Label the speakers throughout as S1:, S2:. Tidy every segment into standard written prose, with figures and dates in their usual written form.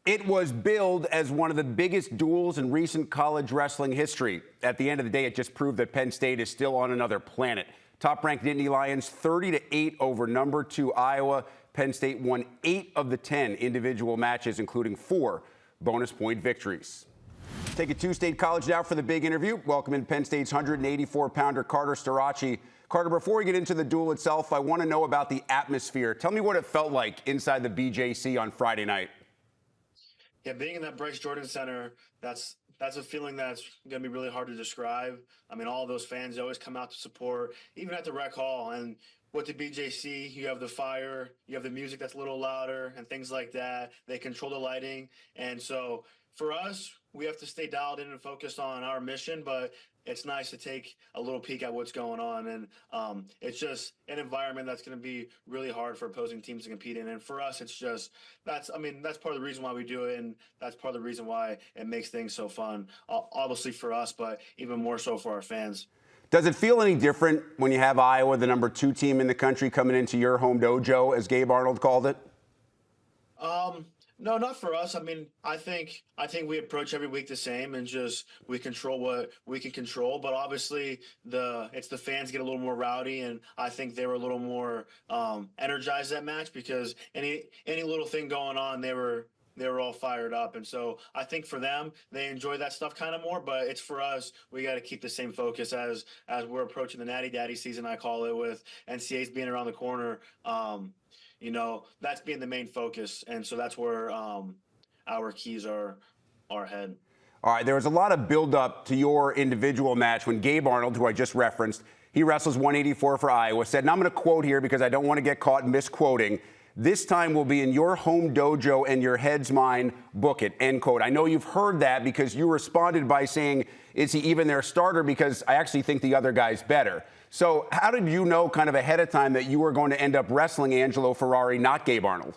S1: It was billed as one of the biggest duels in recent college wrestling history. At the end of the day, it just proved that Penn State is still on another planet. Top-ranked Nittany Lions 30-8 over number 2 Iowa. Penn State won 8 of the 10 individual matches, including 4 bonus point victories. Take it to State College now for the big interview. Welcome in Penn State's 184-pounder Carter Starocci. Carter, before we get into the duel itself, I want to know about the atmosphere. Tell me what it felt like inside the BJC on Friday night.
S2: Yeah, being in that Bryce Jordan Center, that's a feeling that's going to be really hard to describe. I mean, all those fans always come out to support, even at the rec hall. And with the BJC, you have the fire, you have the music that's a little louder and things like that. They control the lighting. And so for us, we have to stay dialed in and focused on our mission, but it's nice to take a little peek at what's going on. And it's just an environment that's going to be really hard for opposing teams to compete in. And for us, it's just, that's part of the reason why we do it. And that's part of the reason why it makes things so fun, obviously for us, but even more so for our fans.
S1: Does it feel any different when you have Iowa, the number 2 team in the country, coming into your home dojo, as Gabe Arnold called it?
S2: No, not for us. I mean, I think we approach every week the same, and just we control what we can control. But obviously, it's the fans get a little more rowdy, and I think they were a little more energized that match, because any little thing going on, they were all fired up. And so I think for them, they enjoy that stuff kind of more. But it's for us, we got to keep the same focus as we're approaching the Natty Daddy season, I call it, with NCAAs being around the corner. That's being the main focus. And so that's where our keys are ahead.
S1: All right, there was a lot of buildup to your individual match when Gabe Arnold, who I just referenced, he wrestles 184 for Iowa, said, and I'm going to quote here because I don't want to get caught misquoting, "This time will be in your home dojo and your head's mine, book it," end quote. I know you've heard that because you responded by saying, is he even their starter? Because I actually think the other guy's better. So how did you know kind of ahead of time that you were going to end up wrestling Angelo Ferrari, not Gabe Arnold?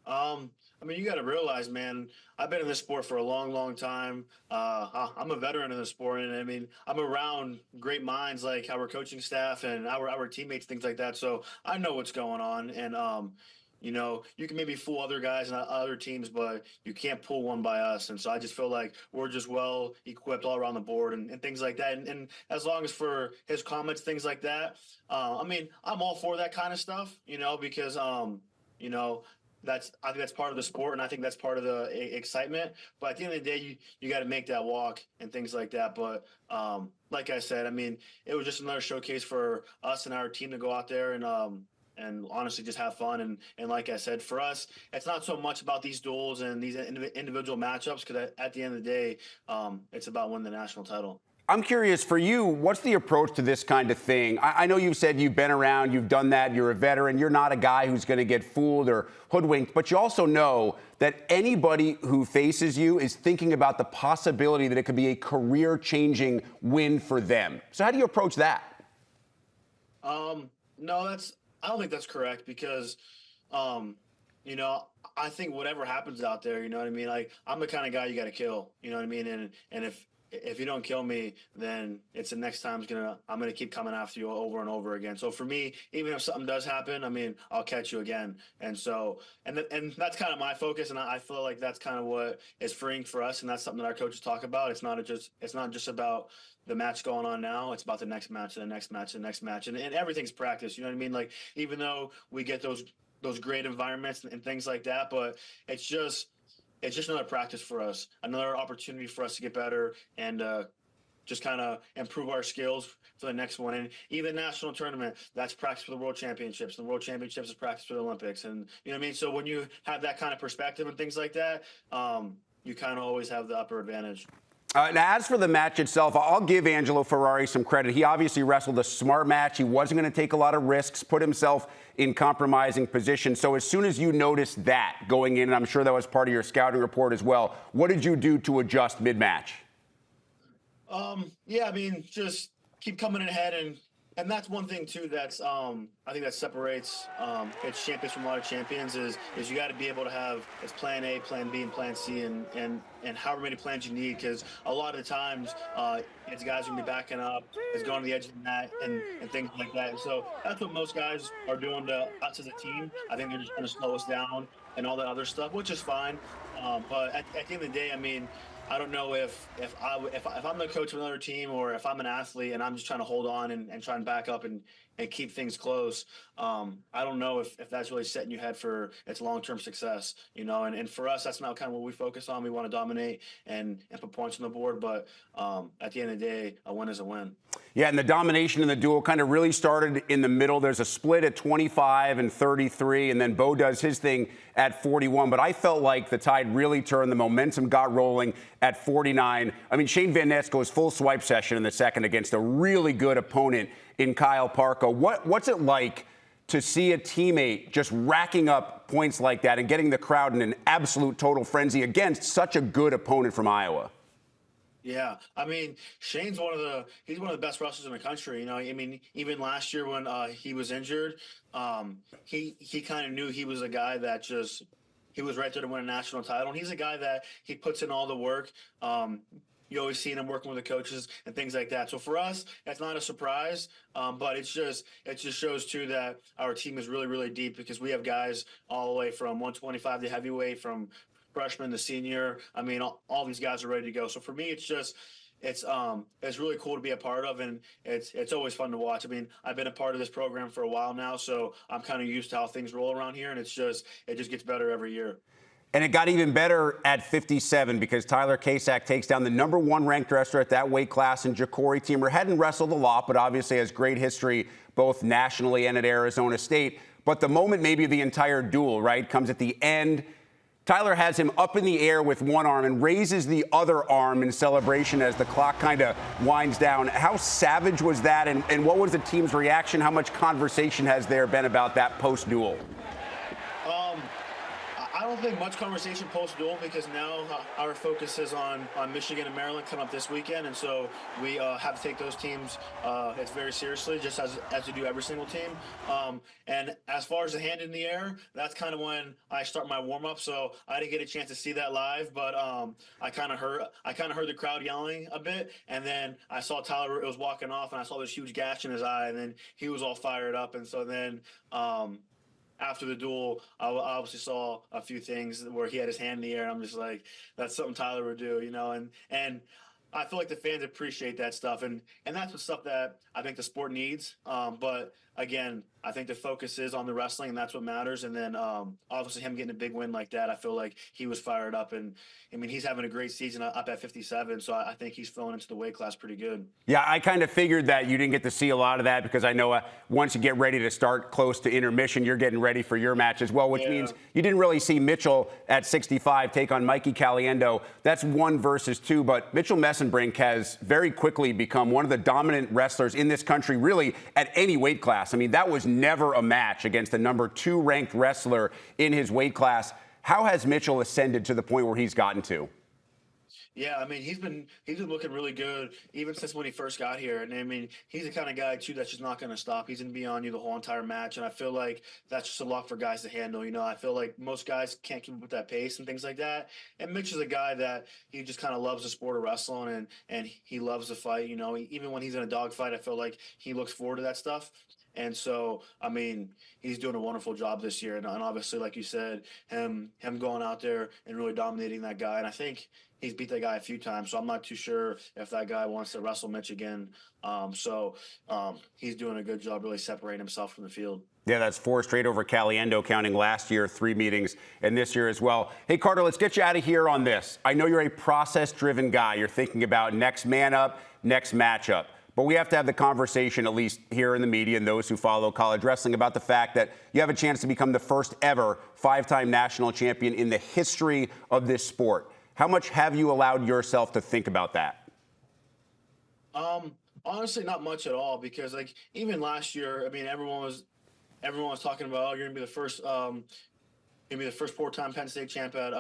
S2: I mean, you got to realize, man, I've been in this sport for a long, long time. I'm a veteran in the sport, and I mean, I'm around great minds like our coaching staff and our teammates, things like that. So I know what's going on, and you can maybe fool other guys and other teams, but you can't pull one by us. And so I just feel like we're just well equipped all around the board and things like that. And as long as for his comments, things like that, I mean, I'm all for that kind of stuff, because I think that's part of the sport, and I think that's part of the excitement. But at the end of the day, you got to make that walk and things like that. But like I said, I mean, it was just another showcase for us and our team to go out there and honestly just have fun. And like I said, for us, it's not so much about these duels and these individual matchups, because at the end of the day, it's about winning the national title.
S1: I'm curious, for you, what's the approach to this kind of thing? I know you've said you've been around, you've done that, you're a veteran, you're not a guy who's going to get fooled or hoodwinked, but you also know that anybody who faces you is thinking about the possibility that it could be a career-changing win for them. So how do you approach that?
S2: No, I don't think that's correct, because I think whatever happens out there, you know what I mean? Like, I'm the kind of guy you got to kill, you know what I mean? And if you don't kill me, then it's the next time I'm gonna keep coming after you over and over again. So for me, even if something does happen, I mean, I'll catch you again. And so, and that's kind of my focus, and I feel like that's kind of what is freeing for us, and that's something that our coaches talk about. It's not just about the match going on now. It's about the next match, and the next match, and the next match, and everything's practice. You know what I mean? Like, even though we get those great environments and things like that, but it's just another practice for us, another opportunity for us to get better and just kind of improve our skills for the next one. And even the national tournament, that's practice for the World Championships. And the World Championships is practice for the Olympics. And you know what I mean? So when you have that kind of perspective and things like that, you kind of always have the upper advantage.
S1: Now, as for the match itself, I'll give Angelo Ferrari some credit. He obviously wrestled a smart match. He wasn't going to take a lot of risks, put himself in compromising positions. So as soon as you noticed that going in, and I'm sure that was part of your scouting report as well, what did you do to adjust mid-match?
S2: Yeah, I mean, just keep coming ahead, and that's one thing too that's I think that separates its champions from a lot of champions is you got to be able to have it's plan A, plan B, and plan C, and however many plans you need, because a lot of the times it's guys who can be backing up, it's going to the edge of the net and things like that. And so that's what most guys are doing to us as a team. I think they're just going to slow us down and all that other stuff, which is fine. But at the end of the day, I mean, I don't know if I'm the coach of another team or if I'm an athlete and I'm just trying to hold on and try and back up and keep things close. I don't know if that's really setting you head for its long-term success, and for us, that's not kind of what we focus on. We want to dominate and put points on the board. But at the end of the day, a win is a win.
S1: Yeah, and the domination in the duel kind of really started in the middle. There's a split at 25 and 33, and then Bo does his thing at 41. But I felt like the tide really turned. The momentum got rolling at 49. I mean, Shane Van Ness goes full swipe session in the second against a really good opponent in Kyle Parko. What's it like to see a teammate just racking up points like that and getting the crowd in an absolute total frenzy against such a good opponent from Iowa?
S2: Yeah, I mean, Shane's he's one of the best wrestlers in the country. I mean, even last year when he was injured, he kind of knew he was a guy that he was right there to win a national title. And he's a guy that he puts in all the work. You always see him working with the coaches and things like that. So for us, that's not a surprise, but it just shows too that our team is really, really deep because we have guys all the way from 125 to heavyweight, from freshman to senior. I mean, all these guys are ready to go. So for me, it's really cool to be a part of, and it's always fun to watch. I mean, I've been a part of this program for a while now, so I'm kind of used to how things roll around here, and it just gets better every year.
S1: And it got even better at 57 because Tyler Kasak takes down the #1 ranked wrestler at that weight class, and Ja'Cory Teamer hadn't wrestled a lot, but obviously has great history both nationally and at Arizona State. But the moment maybe the entire duel, right, comes at the end. Tyler has him up in the air with one arm and raises the other arm in celebration as the clock kind of winds down. How savage was that, and what was the team's reaction? How much conversation has there been about that post-duel?
S2: I don't think much conversation post-duel because now our focus is on Michigan and Maryland coming up this weekend, and so we have to take those teams it's very seriously, just as we do every single team. And as far as the hand in the air, that's kind of when I start my warm-up. So I didn't get a chance to see that live, but I kind of heard the crowd yelling a bit, and then I saw Tyler was walking off, and I saw this huge gash in his eye, and then he was all fired up, and so then. After the duel, I obviously saw a few things where he had his hand in the air, and I'm just like, that's something Tyler would do, and I feel like the fans appreciate that stuff, and that's the stuff that I think the sport needs. But again, I think the focus is on the wrestling, and that's what matters. And then obviously him getting a big win like that, I feel like he was fired up, and I mean he's having a great season up at 57, so I think he's filling into the weight class pretty good.
S1: Yeah, I kind of figured that you didn't get to see a lot of that because I know once you get ready to start close to intermission, you're getting ready for your match as well, which means you didn't really see Mitchell at 65 take on Mikey Caliendo. That's 1 versus 2, but Mitchell Mesenbrink has very quickly become one of the dominant wrestlers in this country, really at any weight class. I mean, that was never a match against the #2 ranked wrestler in his weight class. How has Mitchell ascended to the point where he's gotten to?
S2: Yeah, I mean he's been looking really good even since when he first got here, and I mean he's the kind of guy too that's just not going to stop. He's going to be on you the whole entire match, and I feel like that's just a lot for guys to handle. I feel like most guys can't keep up with that pace and things like that. And Mitch is a guy that he just kind of loves the sport of wrestling, and he loves to fight. Even when he's in a dogfight, I feel like he looks forward to that stuff. And so, I mean, he's doing a wonderful job this year. And obviously, like you said, him going out there and really dominating that guy. And I think he's beat that guy a few times. So I'm not too sure if that guy wants to wrestle Mitch again. He's doing a good job really separating himself from the field.
S1: Yeah, that's 4 straight over Caliendo, counting last year, 3 meetings, and this year as well. Hey, Carter, let's get you out of here on this. I know you're a process-driven guy. You're thinking about next man up, next matchup. But we have to have the conversation, at least here in the media and those who follow college wrestling, about the fact that you have a chance to become the first ever 5-time national champion in the history of this sport. How much have you allowed yourself to think about that?
S2: Honestly, not much at all, because like even last year, I mean, everyone was talking about, oh, you're gonna be the first 4-time Penn State champ at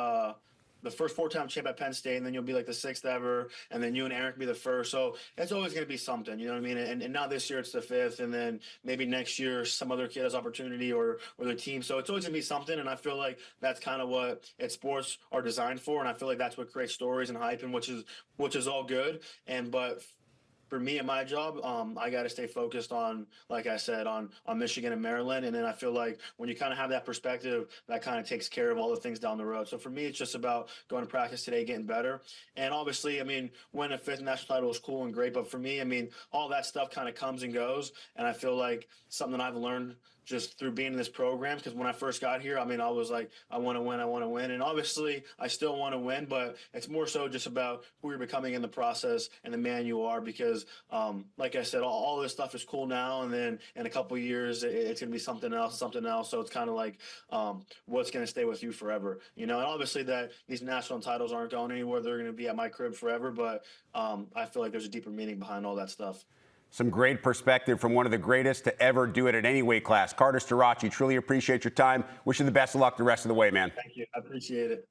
S2: the first 4-time champ at Penn State, and then you'll be like the 6th ever, and then you and Eric be the first. So it's always going to be something, you know what I mean? And now this year it's the 5th, and then maybe next year some other kid has opportunity or their team. So it's always going to be something, and I feel like that's kind of what sports are designed for, and I feel like that's what creates stories and hype, and which is all good. But for me and my job, I got to stay focused on, like I said, on Michigan and Maryland. And then I feel like when you kind of have that perspective, that kind of takes care of all the things down the road. So for me, it's just about going to practice today, getting better. And obviously, I mean, winning a fifth national title is cool and great. But for me, I mean, all that stuff kind of comes and goes. And I feel like something that I've learned just through being in this program, because when I first got here, I mean, I was like, I want to win. And obviously, I still want to win, but it's more so just about who you're becoming in the process and the man you are, because like I said, all this stuff is cool now, and then in a couple of years, it's going to be something else. So it's kind of like what's going to stay with you forever, you know? And obviously that these national titles aren't going anywhere. They're going to be at my crib forever, but I feel like there's a deeper meaning behind all that stuff.
S1: Some great perspective from one of the greatest to ever do it at any weight class. Carter Starocci, truly appreciate your time. Wish you the best of luck the rest of the way, man.
S2: Thank you. I appreciate it.